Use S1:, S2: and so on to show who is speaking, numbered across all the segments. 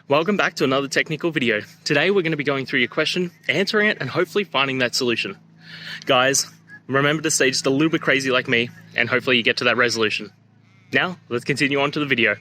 S1: Welcome back to another technical video. Today we're going to be going through your question, answering it, and hopefully finding that solution. Guys, remember to stay just a little bit crazy like me, and hopefully you get to that resolution. Now, let's continue on to the video.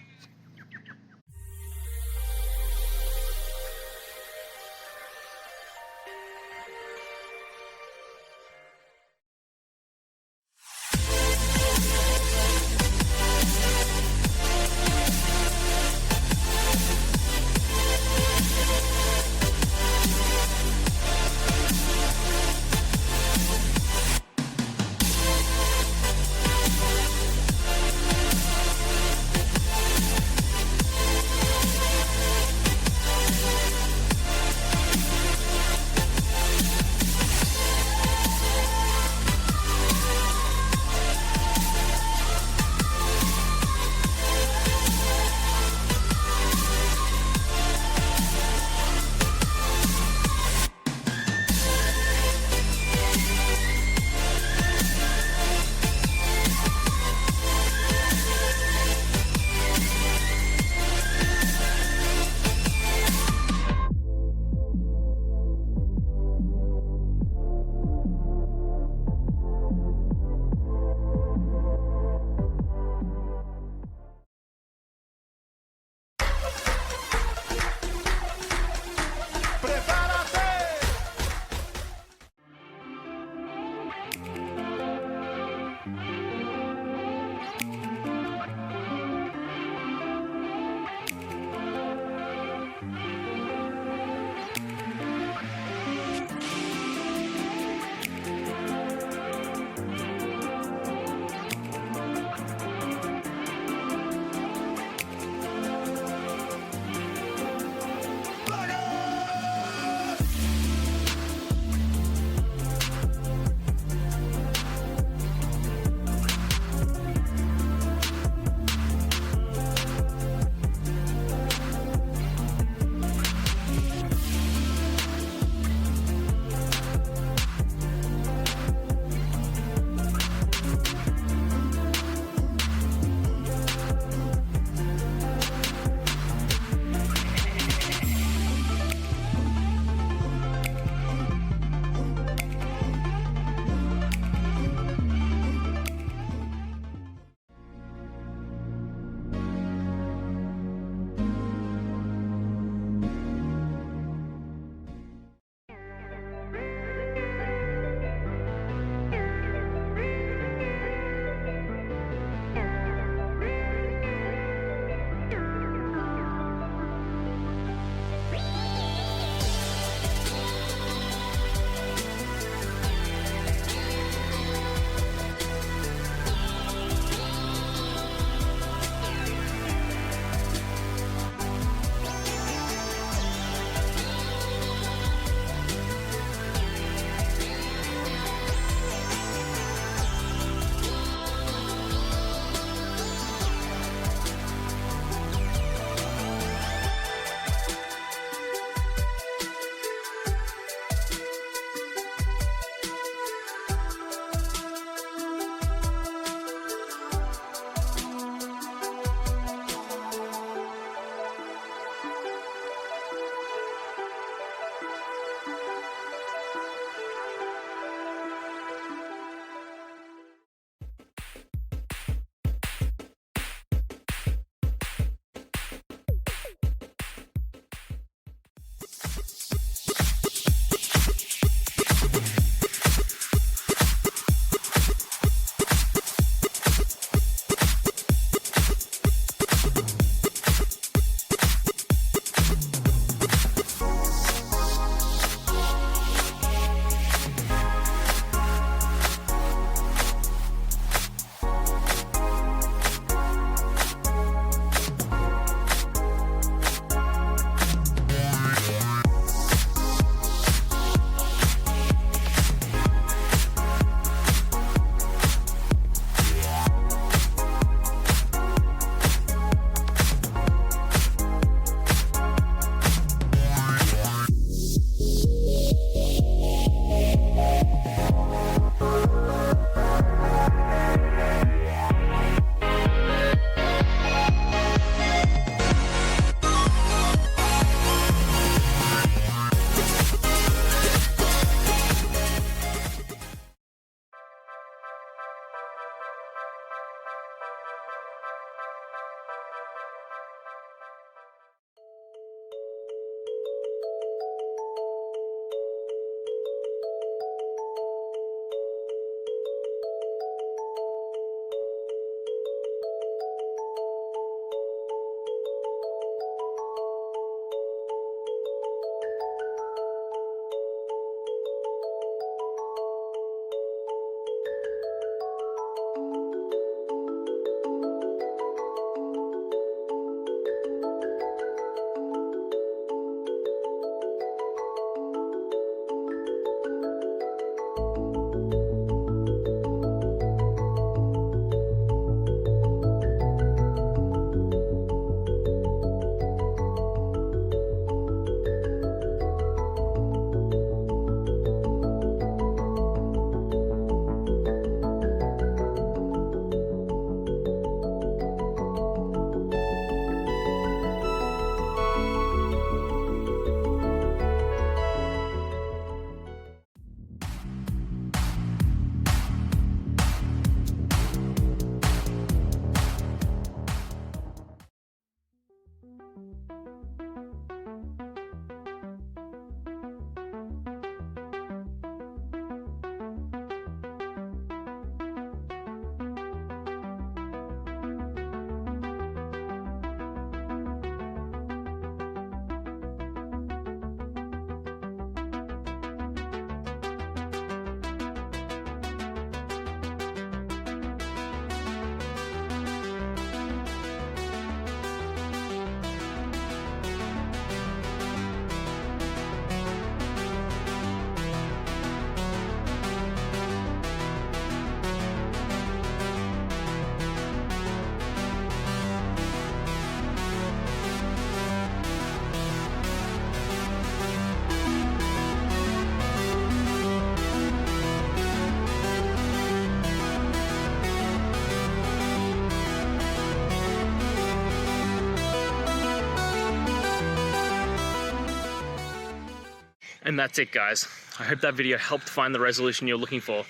S1: And that's it, guys. I hope that video helped find the resolution you're looking for.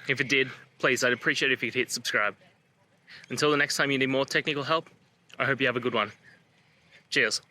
S1: If it did, please, I'd appreciate it if you could hit subscribe. Until the next time you need more technical help, I hope you have a good one. Cheers.